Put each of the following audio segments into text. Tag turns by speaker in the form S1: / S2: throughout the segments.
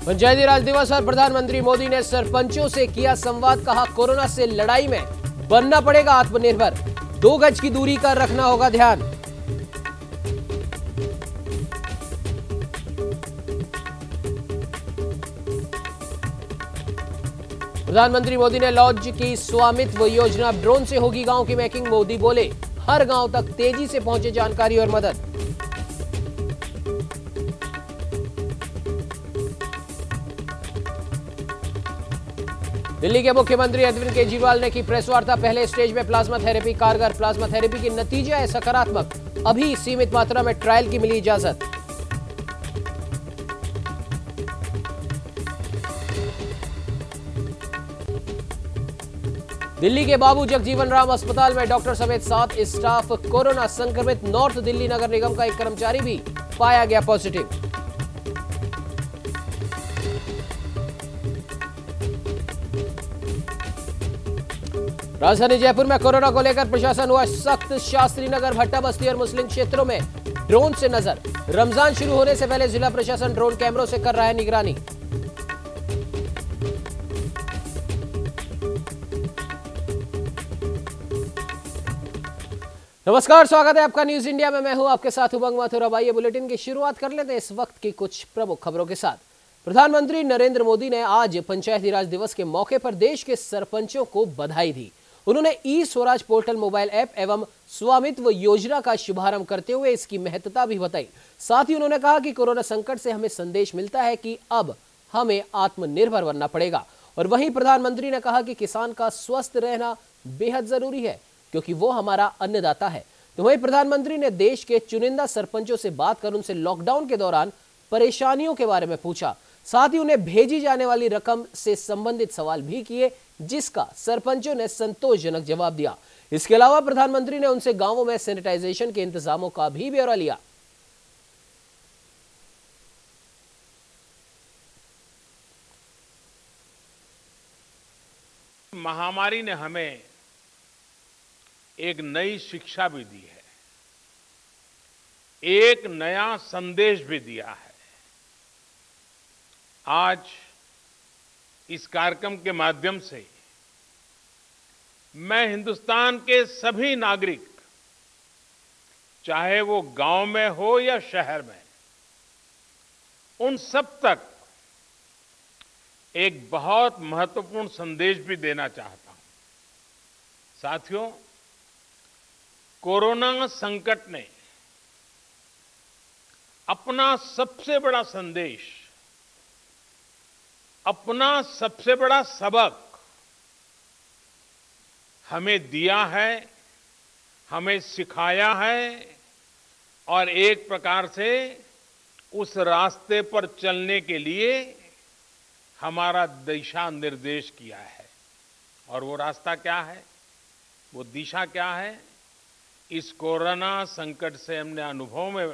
S1: पंचायती राज दिवस पर प्रधानमंत्री मोदी ने सरपंचों से किया संवाद। कहा, कोरोना से लड़ाई में बनना पड़ेगा आत्मनिर्भर, 2 गज की दूरी का रखना होगा ध्यान। प्रधानमंत्री मोदी ने लॉन्च की स्वामित्व योजना, ड्रोन से होगी गांव की मैपिंग। मोदी बोले, हर गांव तक तेजी से पहुंचे जानकारी और मदद। दिल्ली के मुख्यमंत्री अरविंद केजरीवाल ने की प्रेस वार्ता। पहले स्टेज में प्लाज्मा थेरेपी कारगर, प्लाज्मा थेरेपी के नतीजे है सकारात्मक, अभी सीमित मात्रा में ट्रायल की मिली इजाजत। दिल्ली के बाबू जगजीवन राम अस्पताल में डॉक्टर समेत 7 स्टाफ कोरोना संक्रमित। नॉर्थ दिल्ली नगर निगम का एक कर्मचारी भी पाया गया पॉजिटिव। राजधानी जयपुर में कोरोना को लेकर प्रशासन हुआ सख्त। शास्त्री नगर, भट्टा बस्ती और मुस्लिम क्षेत्रों में ड्रोन से नजर। रमजान शुरू होने से पहले जिला प्रशासन ड्रोन कैमरों से कर रहा है निगरानी। नमस्कार, स्वागत है आपका न्यूज इंडिया में। मैं हूं आपके साथ उमंग माथुर। अब आइए बुलेटिन की शुरुआत कर लेते हैं इस वक्त की कुछ प्रमुख खबरों के साथ। प्रधानमंत्री नरेंद्र मोदी ने आज पंचायती राज दिवस के मौके पर देश के सरपंचों को बधाई दी। उन्होंने ई स्वराज पोर्टल मोबाइल ऐप एवं स्वामित्व योजना का शुभारंभ करते हुए इसकी महत्ता भी बताई। साथ ही उन्होंने कहा कि कोरोना संकट से हमें संदेश मिलता है कि अब हमें आत्मनिर्भर बनना पड़ेगा। और वहीं प्रधानमंत्री ने कहा कि किसान का स्वस्थ रहना बेहद जरूरी है, क्योंकि वो हमारा अन्नदाता है। तो वहीं प्रधानमंत्री ने देश के चुनिंदा सरपंचों से बात कर उनसे लॉकडाउन के दौरान परेशानियों के बारे में पूछा। साथ ही उन्हें भेजी जाने वाली रकम से संबंधित सवाल भी किए, जिसका सरपंचों ने संतोषजनक जवाब दिया। इसके अलावा प्रधानमंत्री ने उनसे गांवों में सैनिटाइजेशन के इंतजामों का भी ब्यौरा लिया।
S2: महामारी ने हमें एक नई शिक्षा भी दी है, एक नया संदेश भी दिया है। आज इस कार्यक्रम के माध्यम से मैं हिंदुस्तान के सभी नागरिक, चाहे वो गांव में हो या शहर में, उन सब तक एक बहुत महत्वपूर्ण संदेश भी देना चाहता हूं। साथियों, कोरोना संकट ने अपना सबसे बड़ा संदेश, अपना सबसे बड़ा सबक हमें दिया है, हमें सिखाया है और एक प्रकार से उस रास्ते पर चलने के लिए हमारा दिशा निर्देश किया है। और वो रास्ता क्या है, वो दिशा क्या है, इस कोरोना संकट से हमने अनुभव में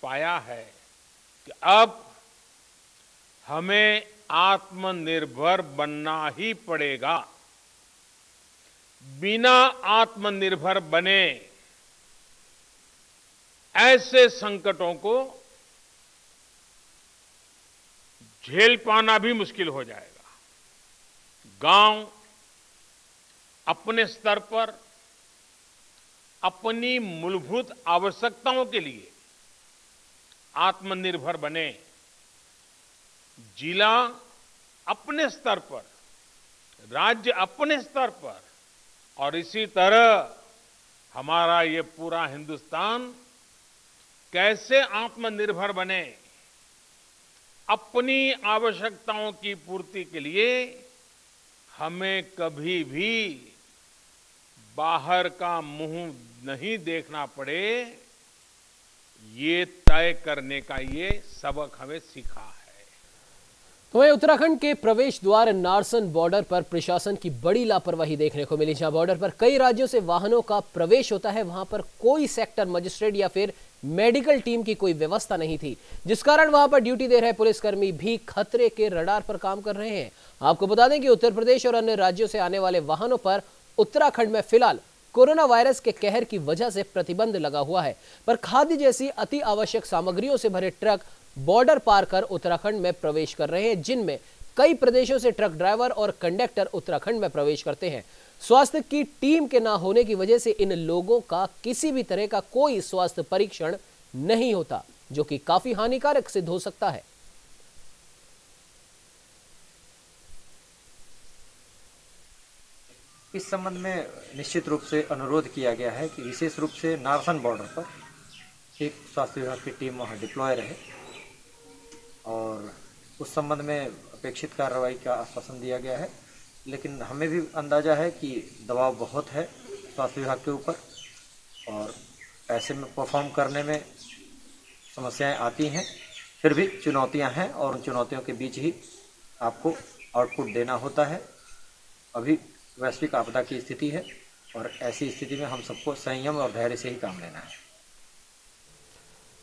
S2: पाया है कि अब हमें आत्मनिर्भर बनना ही पड़ेगा। बिना आत्मनिर्भर बने ऐसे संकटों को झेल पाना भी मुश्किल हो जाएगा। गांव अपने स्तर पर अपनी मूलभूत आवश्यकताओं के लिए आत्मनिर्भर बने, जिला अपने स्तर पर, राज्य अपने स्तर पर, और इसी तरह हमारा ये पूरा हिंदुस्तान कैसे आत्मनिर्भर बने, अपनी आवश्यकताओं की पूर्ति के लिए हमें कभी भी बाहर का मुंह नहीं देखना पड़े, ये तय करने का ये सबक हमें सीखा है।
S1: तो वहीं उत्तराखंड के प्रवेश द्वार नारसन बॉर्डर पर प्रशासन की बड़ी लापरवाही देखने को मिली। जहां बॉर्डर पर कई राज्यों से वाहनों का प्रवेश होता है, वहां पर कोई सेक्टर मजिस्ट्रेट या फिर मेडिकल टीम की कोई व्यवस्था नहीं थी, जिस कारण वहां पर ड्यूटी दे रहे पुलिसकर्मी भी खतरे के रडार पर काम कर रहे हैं। आपको बता दें कि उत्तर प्रदेश और अन्य राज्यों से आने वाले वाहनों पर उत्तराखंड में फिलहाल कोरोना वायरस के कहर की वजह से प्रतिबंध लगा हुआ है, पर खाद्य जैसी अति आवश्यक सामग्रियों से भरे ट्रक बॉर्डर पार कर उत्तराखंड में प्रवेश कर रहे हैं, जिनमें कई प्रदेशों से ट्रक ड्राइवर और कंडक्टर उत्तराखंड में प्रवेश करते हैं। स्वास्थ्य की टीम के ना होने की वजह से इन लोगों का किसी भी तरह का कोई स्वास्थ्य परीक्षण नहीं होता, जो कि काफी हानिकारक सिद्ध हो सकता है।
S3: इस संबंध में निश्चित रूप से अनुरोध किया गया है कि विशेष रूप से नारसन बॉर्डर पर एक स्वास्थ्य विभाग की टीम वहां डिप्लॉय रहे और उस संबंध में अपेक्षित कार्रवाई का आश्वासन दिया गया है। लेकिन हमें भी अंदाजा है कि दबाव बहुत है स्वास्थ्य विभाग के ऊपर और ऐसे में परफॉर्म करने में समस्याएं आती हैं, फिर भी चुनौतियां हैं और उन चुनौतियों के बीच ही आपको आउटपुट देना होता है। अभी वैश्विक आपदा की स्थिति है और ऐसी स्थिति में हम सबको संयम और धैर्य से ही काम लेना है।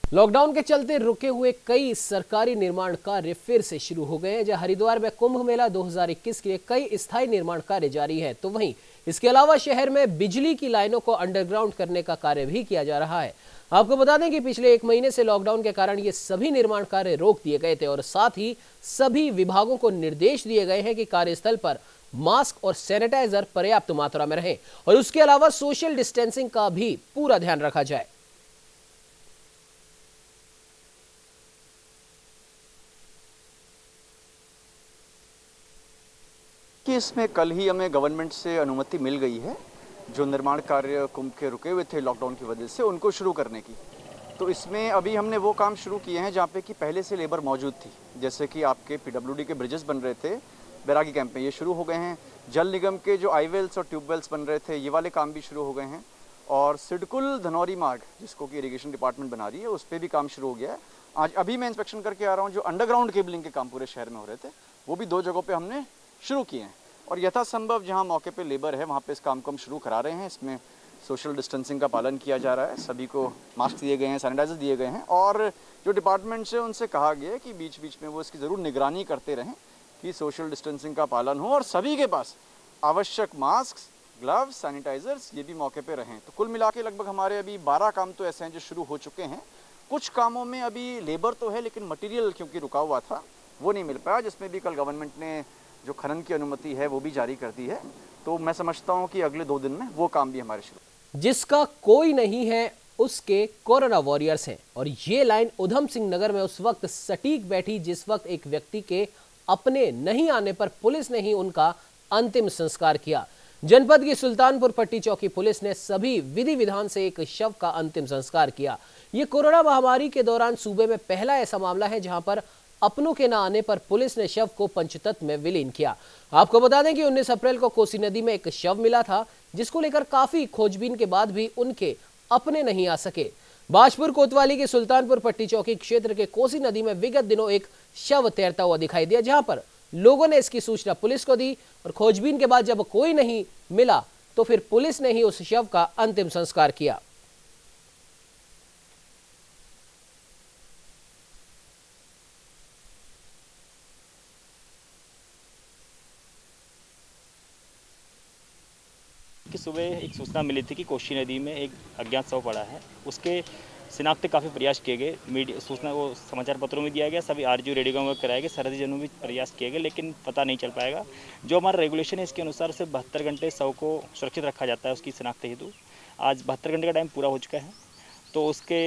S1: लॉकडाउन के चलते रुके हुए कई सरकारी निर्माण कार्य फिर से शुरू हो गए हैं। जहां हरिद्वार में कुंभ मेला 2021 के लिए कई स्थायी निर्माण कार्य जारी है, तो वहीं इसके अलावा शहर में बिजली की लाइनों को अंडरग्राउंड करने का कार्य भी किया जा रहा है। आपको बता दें कि पिछले 1 महीने से लॉकडाउन के कारण ये सभी निर्माण कार्य रोक दिए गए थे और साथ ही सभी विभागों को निर्देश दिए गए हैं कि कार्यस्थल पर मास्क और सैनिटाइजर पर्याप्त मात्रा में रहे और उसके अलावा सोशल डिस्टेंसिंग का भी पूरा ध्यान रखा जाए।
S4: कि इसमें कल ही हमें गवर्नमेंट से अनुमति मिल गई है जो निर्माण कार्य कुंभ के रुके हुए थे लॉकडाउन की वजह से उनको शुरू करने की। तो इसमें अभी हमने वो काम शुरू किए हैं जहाँ पे कि पहले से लेबर मौजूद थी, जैसे कि आपके पीडब्ल्यूडी के ब्रिजेस बन रहे थे बैरागी कैंप में, ये शुरू हो गए हैं। जल निगम के जो आईवेल्स और ट्यूबवेल्स बन रहे थे, ये वाले काम भी शुरू हो गए हैं। और सिडकुल धनौरी मार्ग जिसको कि इरिगेशन डिपार्टमेंट बना रही है, उस पर भी काम शुरू हो गया है। आज अभी मैं इंस्पेक्शन करके आ रहा हूँ, जो अंडरग्राउंड केबलिंग के काम पूरे शहर में हो रहे थे वो भी 2 जगहों पर हमने शुरू किए हैं और यथासंभव जहां मौके पे लेबर है वहां पे इस काम को हम शुरू करा रहे हैं। इसमें सोशल डिस्टेंसिंग का पालन किया जा रहा है, सभी को मास्क दिए गए हैं, सैनिटाइजर दिए गए हैं और जो डिपार्टमेंट से उनसे कहा गया है कि बीच बीच में वो इसकी ज़रूर निगरानी करते रहें कि सोशल डिस्टेंसिंग का पालन हो और सभी के पास आवश्यक मास्क, ग्लव्स, सैनिटाइजर्स ये भी मौके पर रहें। तो कुल मिला के लगभग हमारे अभी 12 काम तो ऐसे हैं जो शुरू हो चुके हैं। कुछ कामों में अभी लेबर तो है लेकिन मटीरियल क्योंकि रुका हुआ था वो नहीं मिल पाया, जिसमें भी कल गवर्नमेंट ने जो खनन की अनुमति है वो भी जारी कर दी है। तो मैं समझता हूं कि अगले 2 दिन में वो काम भी हमारे शुरू।
S1: जिसका कोई नहीं है उसके कोरोना वॉरियर्स हैं और ये लाइन उधम सिंह नगर में उस वक्त सटीक बैठी जिस वक्त एक व्यक्ति के अपने नहीं आने पर पुलिस ने ही उनका अंतिम संस्कार किया। जनपद की सुल्तानपुर पट्टी चौकी पुलिस ने सभी विधि विधान से एक शव का अंतिम संस्कार किया। ये कोरोना महामारी के दौरान सूबे में पहला ऐसा मामला है जहां पर अपनों के न आने पर पुलिस ने शव को पंचतत्व में विलीन किया। आपको बता दें कि 19 अप्रैल को कोसी नदी में एक शव मिला था, जिसको लेकर काफी खोजबीन के बाद भी उनके अपने नहीं आ सके। बाजपुर कोतवाली के सुल्तानपुर पट्टी चौकी क्षेत्र के कोसी नदी में विगत दिनों एक शव तैरता हुआ दिखाई दिया, जहां पर लोगों ने इसकी सूचना पुलिस को दी और खोजबीन के बाद जब कोई नहीं मिला तो फिर पुलिस ने ही उस शव का अंतिम संस्कार किया।
S5: कि सुबह एक सूचना मिली थी कि कोसी नदी में एक अज्ञात शव पड़ा है। उसके शिनाख्त काफ़ी प्रयास किए गए, मीडिया सूचना को समाचार पत्रों में दिया गया, सभी आरजीओ रेडियो कराए गए, सरहदी जनों में भी प्रयास किए गए, लेकिन पता नहीं चल पाएगा। जो हमारा रेगुलेशन है इसके अनुसार सिर्फ 72 घंटे शव को सुरक्षित रखा जाता है उसकी शिनाख्त हेतु। आज 72 घंटे का टाइम पूरा हो चुका है तो उसके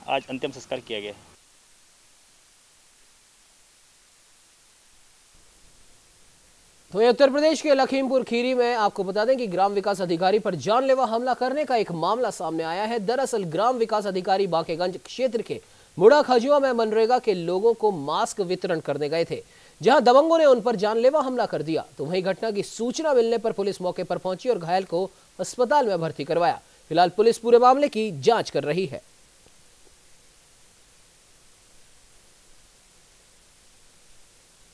S5: आज अंतिम संस्कार किया गया है।
S1: तो ये उत्तर प्रदेश के लखीमपुर खीरी में आपको बता दें कि ग्राम विकास अधिकारी पर जानलेवा हमला करने का एक मामला सामने आया है। दरअसल ग्राम विकास अधिकारी बांकेगंज क्षेत्र के मुड़ा खजुआ में मनरेगा के लोगों को मास्क वितरण करने गए थे, जहां दबंगों ने उन पर जानलेवा हमला कर दिया। तो वहीं घटना की सूचना मिलने पर पुलिस मौके पर पहुंची और घायल को अस्पताल में भर्ती करवाया। फिलहाल पुलिस पूरे मामले की जांच कर रही है।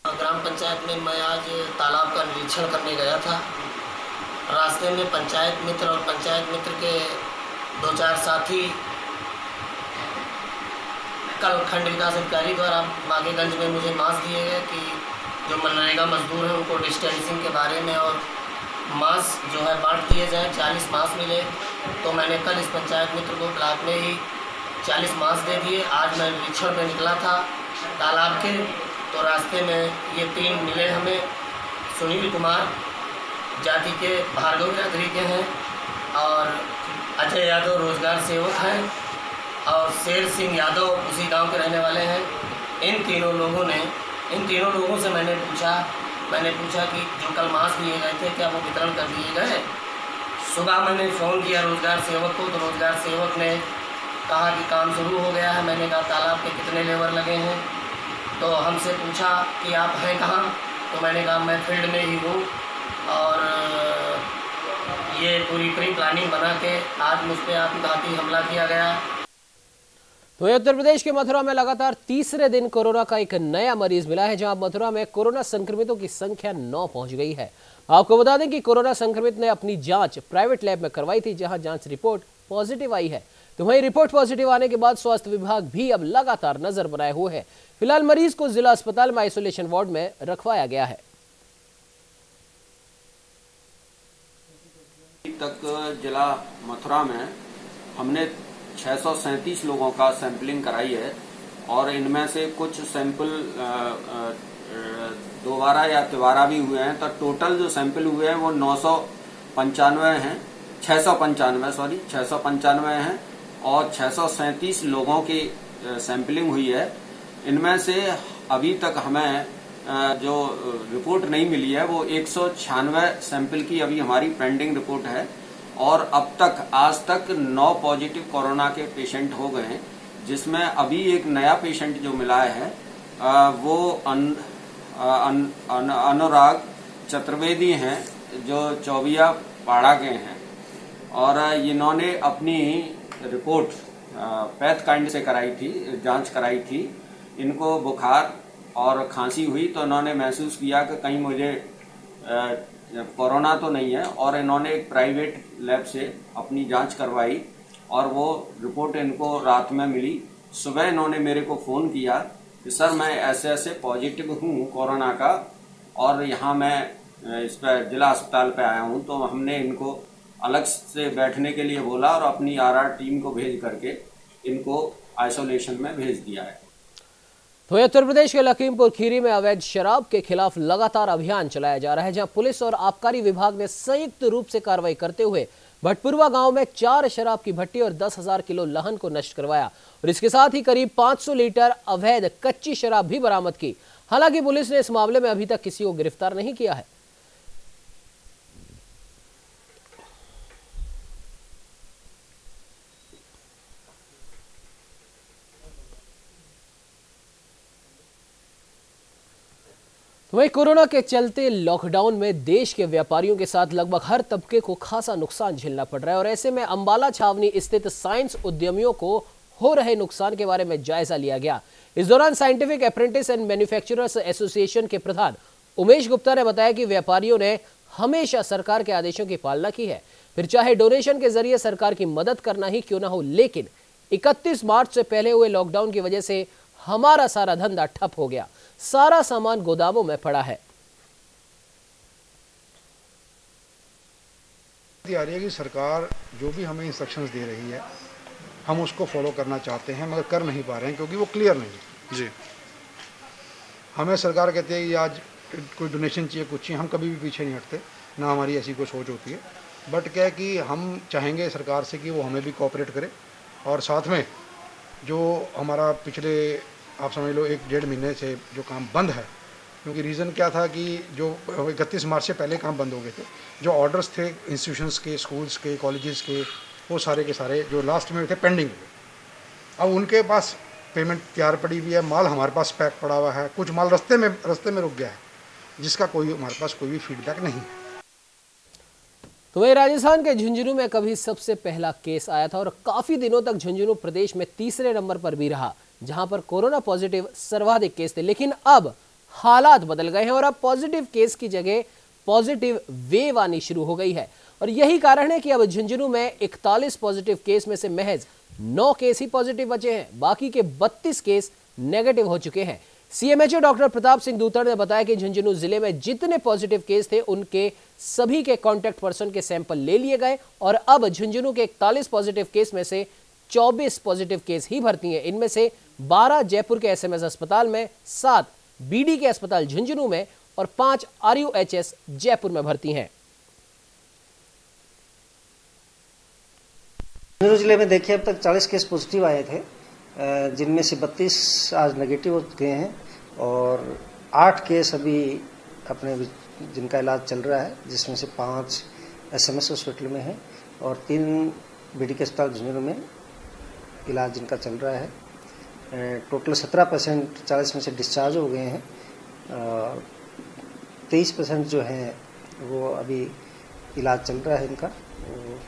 S6: ग्राम पंचायत में मैं आज तालाब का निरीक्षण करने गया था। रास्ते में पंचायत मित्र और पंचायत मित्र के 2-4 साथी कल खंड विकास अधिकारी द्वारा बांकेगंज में मुझे मास्क दिए गए कि जो मनरेगा मजदूर हैं उनको डिस्टेंसिंग के बारे में और मास्क जो है बांट दिए जाए। 40 मास्क मिले तो मैंने कल इस पंचायत मित्र को ब्लॉक में ही 40 मास्क दे दिए। आज मैं निरीक्षण पर निकला था तालाब के, तो रास्ते में ये 3 मिले हमें। सुनील कुमार जाति के भार्गव बिरादरी के हैं, और अजय यादव रोजगार सेवक हैं, और शेर सिंह यादव उसी गांव के रहने वाले हैं। इन तीनों लोगों से मैंने पूछा कि जो कल मास्क दिए गए थे क्या वो वितरण कर दिए गए। सुबह मैंने फ़ोन किया रोजगार सेवक को, तो रोजगार सेवक ने कहा कि काम शुरू हो गया है। मैंने कहा तालाब पे कितने लेबर लगे हैं, तो हमसे पूछा कि आप हैं कहाँ, तो मैंने कहा मैं फील्ड में ही हूँ, और ये पूरी प्री प्लानिंग बना के आज मुझ पर आत्मघाती हमला किया गया।
S1: तो उत्तर प्रदेश के मथुरा में लगातार तीसरे दिन कोरोना का एक नया मरीज मिला है, जहां मथुरा में कोरोना संक्रमितों की संख्या 9 पहुंच गई है। आपको बता दें कि कोरोना संक्रमित ने अपनी जांच प्राइवेट लैब में करवाई थी, जहां जांच रिपोर्ट पॉजिटिव आई है। तो वहीं रिपोर्ट पॉजिटिव आने के बाद स्वास्थ्य विभाग भी अब लगातार नजर बनाए हुए है। फिलहाल मरीज को जिला अस्पताल में आइसोलेशन वार्ड में रखवाया गया है।
S7: तक जिला मथुरा में हमने 637 लोगों का सैंपलिंग कराई है, और इनमें से कुछ सैंपल दोबारा या तिबारा भी हुए हैं। तो टोटल जो सैंपल हुए हैं वो 695 हैं, और 637 लोगों की सैंपलिंग हुई है। इनमें से अभी तक हमें जो रिपोर्ट नहीं मिली है वो 196 सैंपल की अभी हमारी पेंडिंग रिपोर्ट है, और अब तक आज तक 9 पॉजिटिव कोरोना के पेशेंट हो गए हैं, जिसमें अभी एक नया पेशेंट जो मिला है वो अनुराग चतुर्वेदी हैं, जो चौबिया पाड़ा के हैं, और इन्होंने अपनी रिपोर्ट पैथ काइंड से कराई थी, जांच कराई थी। इनको बुखार और खांसी हुई, तो इन्होंने महसूस किया कि कहीं मुझे कोरोना तो नहीं है, और इन्होंने एक प्राइवेट लैब से अपनी जांच करवाई, और वो रिपोर्ट इनको रात में मिली। सुबह इन्होंने मेरे को फ़ोन किया कि सर मैं ऐसे पॉजिटिव हूँ कोरोना का, और यहाँ मैं इस पर जिला अस्पताल पे आया हूँ। तो हमने इनको अलग से बैठने के लिए बोला, और अपनी आरआर टीम को भेज करके इनको आइसोलेशन में भेज दिया है।
S1: तो उत्तर प्रदेश के लखीमपुर खीरी में अवैध शराब के खिलाफ लगातार अभियान चलाया जा रहा है, जहां पुलिस और आबकारी विभाग ने संयुक्त रूप से कार्रवाई करते हुए भटपुरवा गांव में 4 शराब की भट्टी और 10,000 किलो लहन को नष्ट करवाया, और इसके साथ ही करीब 500 लीटर अवैध कच्ची शराब भी बरामद की। हालांकि पुलिस ने इस मामले में अभी तक किसी को गिरफ्तार नहीं किया है। वहीं कोरोना के चलते लॉकडाउन में देश के व्यापारियों के साथ लगभग हर तबके को खासा नुकसान झेलना पड़ रहा है, और ऐसे में अंबाला छावनी स्थित साइंस उद्यमियों को हो रहे नुकसान के बारे में जायजा लिया गया। इस दौरान scientific apprentice and manufacturers association के प्रधान उमेश गुप्ता ने बताया कि व्यापारियों ने हमेशा सरकार के आदेशों की पालना की है, फिर चाहे डोनेशन के जरिए सरकार की मदद करना ही क्यों ना हो। लेकिन 31 मार्च से पहले हुए लॉकडाउन की वजह से हमारा सारा धंधा ठप हो गया, सारा सामान गोदामों में पड़ा है।
S8: आ रही है कि सरकार जो भी हमें इंस्ट्रक्शंस दे रही है हम उसको फॉलो करना चाहते हैं, मगर कर नहीं पा रहे हैं क्योंकि वो क्लियर नहीं है। जी, हमें सरकार कहती है कि आज कोई डोनेशन चाहिए, कुछ चाहिए, हम कभी भी पीछे नहीं हटते, ना हमारी ऐसी कोई सोच होती है। बट क्या है कि हम चाहेंगे सरकार से कि वो हमें भी कोऑपरेट करे, और साथ में जो हमारा पिछले आप समझ लो 1-1.5 महीने से जो काम बंद है, क्योंकि रीज़न क्या था कि जो 31 मार्च से पहले काम बंद हो गए थे, जो ऑर्डर्स थे इंस्टीट्यूशंस के, स्कूल्स के, कॉलेजेस के, वो सारे के सारे जो लास्ट में थे पेंडिंग हुए। अब उनके पास पेमेंट तैयार पड़ी हुई है, माल हमारे पास पैक पड़ा हुआ है, कुछ माल रास्ते में रुक गया है, जिसका कोई हमारे पास कोई भी फीडबैक नहीं है।
S1: तो वही राजस्थान के झुंझुनू में कभी सबसे पहला केस आया था, और काफी दिनों तक झुंझुनू प्रदेश में तीसरे नंबर पर भी रहा, जहां पर कोरोना पॉजिटिव सर्वाधिक केस थे। लेकिन अब हालात बदल गए हैं, और अब पॉजिटिव केस की जगह पॉजिटिव वेव आनी शुरू हो गई है, और यही कारण है कि अब झुंझुनू में 41 पॉजिटिव केस में से महज 9 केस ही पॉजिटिव बचे हैं, बाकी के 32 केस नेगेटिव हो चुके हैं। सीएमएचओ डॉक्टर प्रताप सिंह दूतड़ ने बताया कि झुंझुनू जिले में जितने पॉजिटिव केस थे उनके सभी के कॉन्टैक्ट पर्सन के सैंपल ले लिए गए, और अब झुंझुनू के 41 पॉजिटिव केस में से 24 पॉजिटिव केस ही भर्ती हैं। इनमें से 12 जयपुर के एसएमएस अस्पताल में, 7 बीडी के अस्पताल झुंझुनू में और 5 आरयूएचएस जयपुर में भर्ती हैं।
S9: झुंझुनू जिले में देखिए अब तक 40 केस पॉजिटिव आए थे, जिनमें से 32 आज नेगेटिव हो गए हैं और 8 केस अभी अपने जिनका इलाज चल रहा है, जिसमें से 5 एसएमएस हॉस्पिटल में है और 3 बीडी के अस्पताल झुंझुनू में इलाज जिनका चल रहा है। टोटल 17 पेशेंट 40 में से डिस्चार्ज हो गए हैं। 23 पेशेंट जो हैं वो अभी इलाज चल रहा है इनका,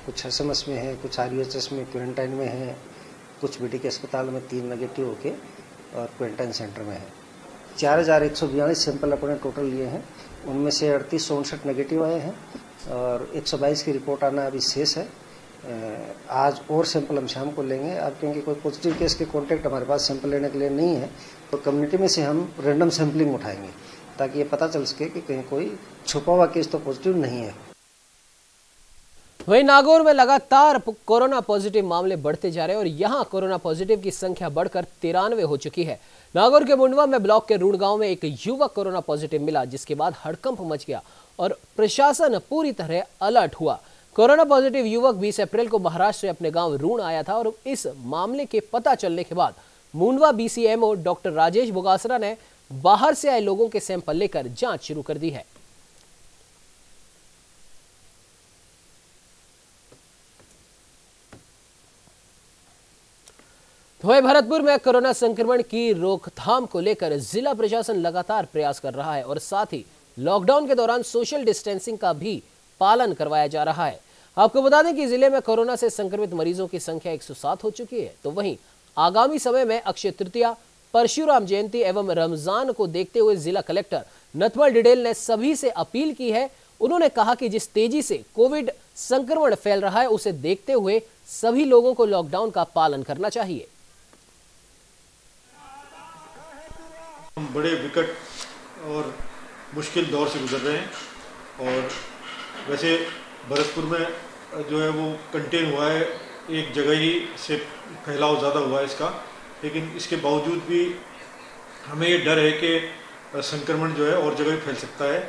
S9: कुछ एसएमएस में है, कुछ आरयूएचएस में क्वारंटाइन में है, कुछ बीडी के अस्पताल में 3 नेगेटिव होके और क्वारंटाइन सेंटर में है। 4142 सैंपल अपने टोटल लिए हैं, उनमें से 3859 नेगेटिव आए हैं और 122 की रिपोर्ट आना अभी शेष है। आज और सैंपल हम शाम को लेंगे। अब क्योंकि कोई पॉजिटिव केस के कॉन्टैक्ट हमारे पास सैंपल लेने के लिए नहीं है, तो कम्युनिटी में से हम रैंडम सैंपलिंग उठाएंगे ताकि ये पता चल सके कि कहीं कोई छुपा हुआ केस तो पॉजिटिव नहीं है।
S1: वहीं नागौर में लगातार कोरोना पॉजिटिव मामले बढ़ते जा रहे हैं और यहां कोरोना पॉजिटिव की संख्या बढ़कर 93 हो चुकी है। नागौर के मुंडवा में ब्लॉक के रूण गांव में एक युवक कोरोना पॉजिटिव मिला, जिसके बाद हड़कंप मच गया और प्रशासन पूरी तरह अलर्ट हुआ। कोरोना पॉजिटिव युवक 20 अप्रैल को महाराष्ट्र से अपने गांव रूण आया था और इस मामले के पता चलने के बाद मुंडवा बीसीएमओ डॉक्टर राजेश बोगासरा ने बाहर से आए लोगों के सैंपल लेकर जांच शुरू कर दी है। वहीं भरतपुर में कोरोना संक्रमण की रोकथाम को लेकर जिला प्रशासन लगातार प्रयास कर रहा है और साथ ही लॉकडाउन के दौरान सोशल डिस्टेंसिंग का भी पालन करवाया जा रहा है। आपको बता दें कि जिले में कोरोना से संक्रमित मरीजों की संख्या 107 हो चुकी है। तो वहीं आगामी समय में अक्षय तृतीया, परशुराम जयंती एवं रमजान को देखते हुए जिला कलेक्टर नथमल डिडेल ने सभी से अपील की है। उन्होंने कहा कि जिस तेजी से कोविड संक्रमण फैल रहा है, उसे देखते हुए सभी लोगों को लॉकडाउन का पालन करना चाहिए।
S10: हम बड़े विकट और मुश्किल दौर से गुजर रहे हैं और वैसे भरतपुर में जो है वो कंटेन हुआ है, एक जगह ही से फैलाव ज़्यादा हुआ है इसका, लेकिन इसके बावजूद भी हमें ये डर है कि संक्रमण जो है और जगह भी फैल सकता है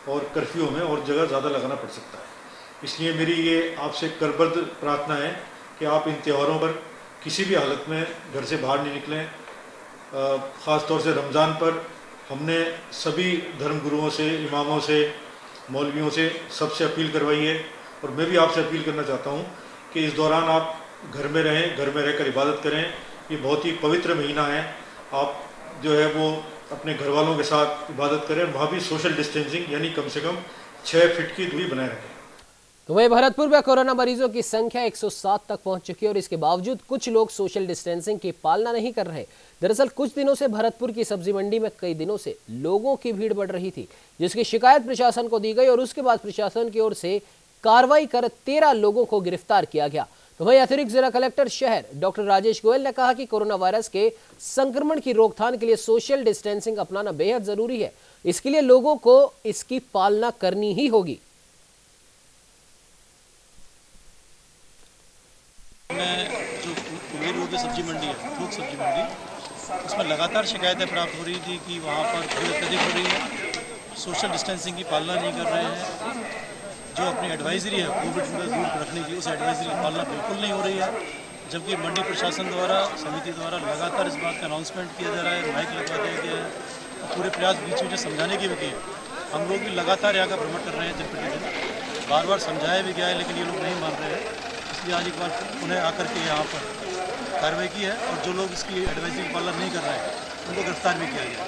S10: और कर्फ्यू में और जगह ज़्यादा लगाना पड़ सकता है। इसलिए मेरी ये आपसे करबद्ध प्रार्थना है कि आप इन त्योहारों पर किसी भी हालत में घर से बाहर नहीं निकलें। ख़ास तौर से रमज़ान पर हमने सभी धर्मगुरुओं से, इमामों से, मौलवियों से सबसे अपील करवाई है और मैं भी आपसे अपील करना चाहता हूँ कि इस दौरान आप घर में रहें, घर में रहकर इबादत करें। ये बहुत ही पवित्र महीना है, आप जो है वो अपने घर वालों के साथ इबादत करें। वहाँ भी सोशल डिस्टेंसिंग यानी कम से कम 6 फीट की दूरी बनाए रखें।
S1: तो वहीं भरतपुर में कोरोना मरीजों की संख्या 107 तक पहुंच चुकी है और इसके बावजूद कुछ लोग सोशल डिस्टेंसिंग की पालना नहीं कर रहे। दरअसल कुछ दिनों से भरतपुर की सब्जी मंडी में कई दिनों से लोगों की भीड़ बढ़ रही थी, जिसकी शिकायत प्रशासन को दी गई और उसके बाद प्रशासन की ओर से कार्रवाई कर 13 लोगों को गिरफ्तार किया गया। तो वहीं अतिरिक्त जिला कलेक्टर शहर डॉक्टर राजेश गोयल ने कहा कि कोरोना वायरस के संक्रमण की रोकथाम के लिए सोशल डिस्टेंसिंग अपनाना बेहद जरूरी है। इसके लिए लोगों को इसकी पालना करनी ही होगी।
S11: जो मेन रोड सब्जी मंडी है, थोक सब्जी मंडी, उसमें लगातार शिकायतें प्राप्त हो रही थी कि वहाँ पर भीड़ अत्यधिक हो रही है, सोशल डिस्टेंसिंग की पालना नहीं कर रहे हैं, जो अपनी एडवाइजरी है कोविड से दूर रखने की, उस एडवाइजरी की पालना बिल्कुल नहीं हो रही है। जबकि मंडी प्रशासन द्वारा, समिति द्वारा लगातार इस बात का अनाउंसमेंट किया जा रहा है, माइक लगवा दिया गया है, पूरे प्रयास बीच बीच समझाने के भी किए। हम लोग भी लगातार यहाँ का भ्रमण कर रहे हैं, दिन प्रतिदिन बार बार समझाया भी गया है, लेकिन ये लोग नहीं मान रहे हैं। इसलिए आज एक बार उन्हें आकर के यहाँ पर कार्रवाई की है और जो लोग इसकी एडवाइजरी का पालन नहीं कर रहे हैं उनको गिरफ्तार भी किया गया।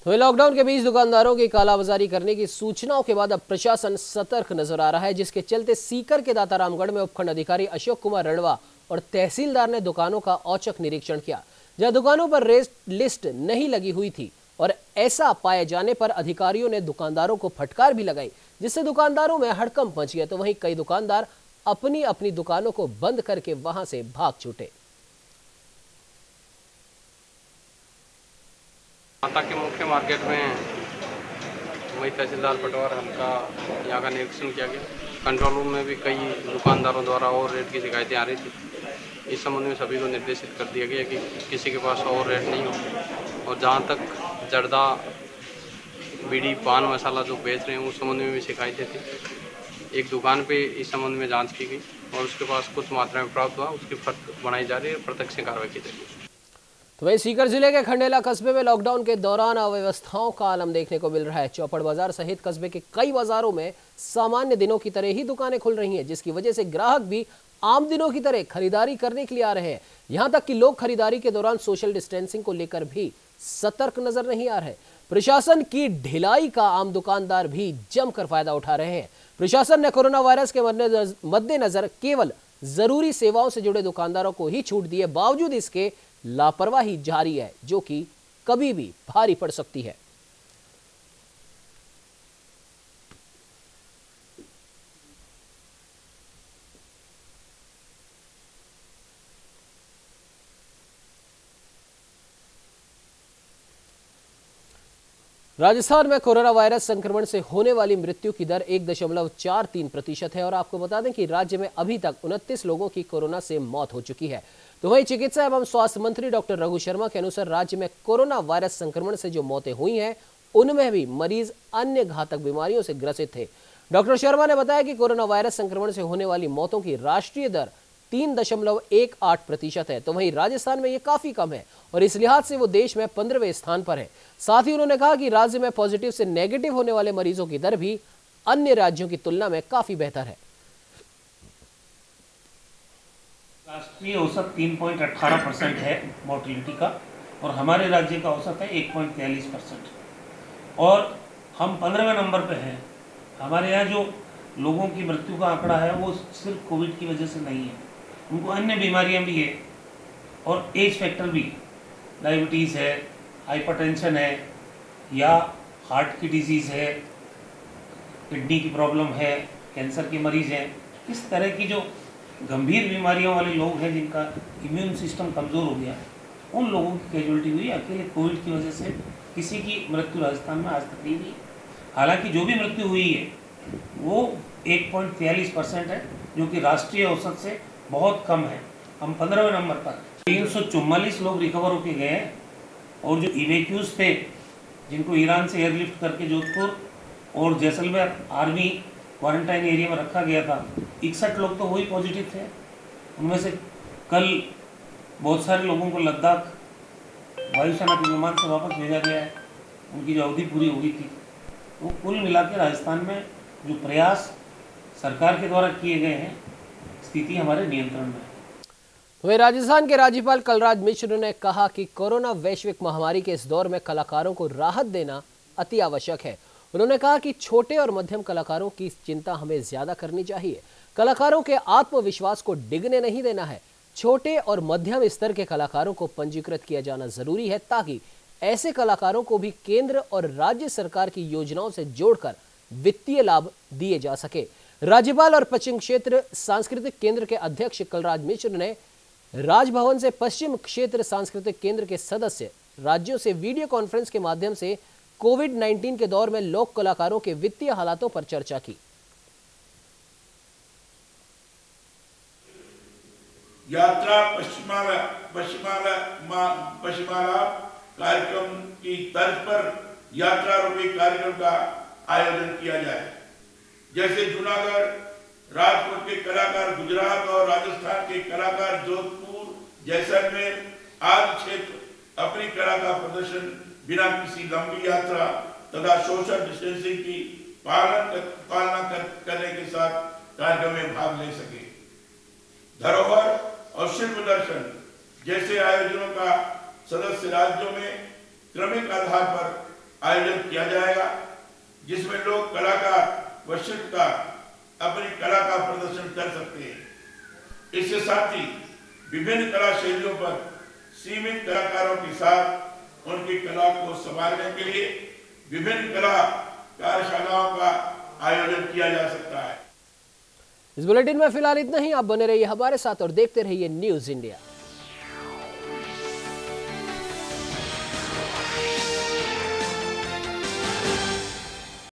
S1: तो लॉकडाउन के बीच दुकानदारों की कालाबाजारी करने की सूचनाओं के बाद अब प्रशासन सतर्क नजर आ रहा है, जिसके चलते सीकर के दातारामगढ़ में उपखंड अधिकारी अशोक कुमार रणवा और तहसीलदार ने दुकानों का औचक निरीक्षण किया, जहां दुकानों पर रेट लिस्ट नहीं लगी हुई थी और ऐसा पाए जाने पर अधिकारियों ने दुकानदारों को फटकार भी लगाई, जिससे दुकानदारों में हड़कंप मच गया। तो वहीं कई दुकानदार अपनी अपनी दुकानों को बंद करके वहां से भाग छूटे।
S12: माता के मुख्य मार्केट में वही तहसीलदार पटवार हल्का यहाँ का निरीक्षण किया गया। कंट्रोल रूम में भी कई दुकानदारों द्वारा और रेट की शिकायतें आ रही थी, इस संबंध में सभी को निर्देशित कर दिया गया कि किसी के पास ओवर रेट नहीं हो। और जहाँ तक जर्दा, बीड़ी, पान मसाला जो बेच रहे हैं उस संबंध में भी शिकायतें थी। एक दुकान पे इस संबंध में जांच की गई और उसके पास कुछ मात्रा में प्राप्त हुआ, उसकी बनाई जा रही है, प्रत्यक्ष कार्रवाई की जाएगी।
S1: तो वहीं सीकर जिले के खंडेला कस्बे में लॉकडाउन के दौरान अव्यवस्थाओं का आलम देखने को मिल रहा है। चौपड़ बाजार सहित कस्बे के कई बाजारों में सामान्य दिनों की तरह ही दुकानें खुल रही हैं, जिसकी वजह से ग्राहक भी आम दिनों की तरह खरीदारी करने के लिए आ रहे हैं। यहां तक कि लोग खरीदारी के दौरान सोशल डिस्टेंसिंग को लेकर भी सतर्क नजर नहीं आ रहे। प्रशासन की ढिलाई का आम दुकानदार भी जमकर फायदा उठा रहे हैं। प्रशासन ने कोरोना वायरस के मद्देनजर केवल जरूरी सेवाओं से जुड़े दुकानदारों को ही छूट दी है। बावजूद इसके लापरवाही जारी है, जो कि कभी भी भारी पड़ सकती है। राजस्थान में कोरोना वायरस संक्रमण से होने वाली मृत्यु की दर 1.43% है और आपको बता दें कि राज्य में अभी तक 29 लोगों की कोरोना से मौत हो चुकी है। तो वहीं चिकित्सा एवं स्वास्थ्य मंत्री डॉक्टर रघु शर्मा के अनुसार राज्य में कोरोना वायरस संक्रमण से जो मौतें हुई हैं, उनमें भी मरीज अन्य घातक बीमारियों से ग्रसित थे। डॉक्टर शर्मा ने बताया कि कोरोना वायरस संक्रमण से होने वाली मौतों की राष्ट्रीय दर 3.18% है। तो वहीं राजस्थान में ये काफी कम है और इस लिहाज से वो देश में 15वें स्थान पर है। साथ ही उन्होंने कहा कि राज्य में पॉजिटिव से नेगेटिव होने वाले मरीजों की दर भी अन्य राज्यों की तुलना में काफी बेहतर है।
S13: राष्ट्रीय औसत 3.18% है मोर्टिलिटी का और हमारे राज्य का औसत है 1.43% और हम 15वें नंबर पे हैं। हमारे यहाँ जो लोगों की मृत्यु का आंकड़ा है वो सिर्फ कोविड की वजह से नहीं है, उनको अन्य बीमारियां भी है और एज फैक्टर भी, डायबिटीज़ है, हाइपरटेंशन है या हार्ट की डिजीज़ है, किडनी की प्रॉब्लम है, कैंसर के मरीज़ हैं। इस तरह की जो गंभीर बीमारियों वाले लोग हैं जिनका इम्यून सिस्टम कमज़ोर हो गया, उन लोगों की कैजुअलिटी हुई। अकेले कोविड की वजह से किसी की मृत्यु राजस्थान में आज तक नहीं हुई। हालांकि जो भी मृत्यु हुई है वो 1.43% है, जो कि राष्ट्रीय औसत से बहुत कम है। हम 15वें नंबर पर 344 लोग रिकवर होके गए हैं और जो इवेक्यूज थे जिनको ईरान से एयरलिफ्ट करके जोधपुर और जैसलमेर आर्मी क्वारंटाइन एरिया में रखा गया था, 61 लोग तो वही पॉजिटिव थे। उनमें से कल बहुत सारे लोगों को लद्दाख वायुसेना के विमान से वापस भेजा गया है, उनकी जो अवधि पूरी हो गई थी। तो कुल मिला के राजस्थान में जो प्रयास सरकार के द्वारा किए गए हैं, स्थिति हमारे नियंत्रण में है।
S1: वहीं राजस्थान के राज्यपाल कलराज मिश्र ने कहा कि कोरोना वैश्विक महामारी के इस दौर में कलाकारों को राहत देना अति आवश्यक है। उन्होंने कहा कि छोटे और मध्यम कलाकारों की चिंता हमें ज्यादा करनी चाहिए। कलाकारों के आत्मविश्वास को डिगने नहीं देना है। छोटे और मध्यम स्तर के कलाकारों को पंजीकृत किया जाना जरूरी है ताकि ऐसे कलाकारों को भी केंद्र और राज्य सरकार की योजनाओं से जोड़कर वित्तीय लाभ दिए जा सके। राज्यपाल और पश्चिम क्षेत्र सांस्कृतिक केंद्र के अध्यक्ष कलराज मिश्र ने राजभवन से पश्चिम क्षेत्र सांस्कृतिक केंद्र के सदस्य राज्यों से वीडियो कॉन्फ्रेंस के माध्यम से कोविड-19 के दौर में लोक कलाकारों के वित्तीय हालातों पर चर्चा की।
S14: यात्रा पश्चिमाला कार्यक्रम की तर्ज पर यात्रा रूपी कार्यक्रम का आयोजन किया जाए। जैसे जूनागढ़, राजकोट के कलाकार, गुजरात और राजस्थान के कलाकार जोधपुर, जैसलमेर आदि क्षेत्र अपनी कला का प्रदर्शन बिना किसी लंबी यात्रा तथा सोशल डिस्टेंसिंग की पालना करने के साथ कार्यक्रम में भाग ले सके। धरोहर और शिल्प दर्शन जैसे आयोजनों का सदस्य राज्यों में क्रमिक आधार पर आयोजन किया जाएगा, जिसमें लोग कलाकार व शिल्पकार अपनी कला का प्रदर्शन कर सकते हैं। इसके साथ ही विभिन्न कला शैलियों पर सीमित कलाकारों के साथ उनकी कला को संभालने के लिए विभिन्न कला कार्यशालाओं का आयोजन किया जा सकता है।
S1: इस बुलेटिन में फिलहाल इतना ही। आप बने रहिए हमारे साथ और देखते रहिए न्यूज़ इंडिया।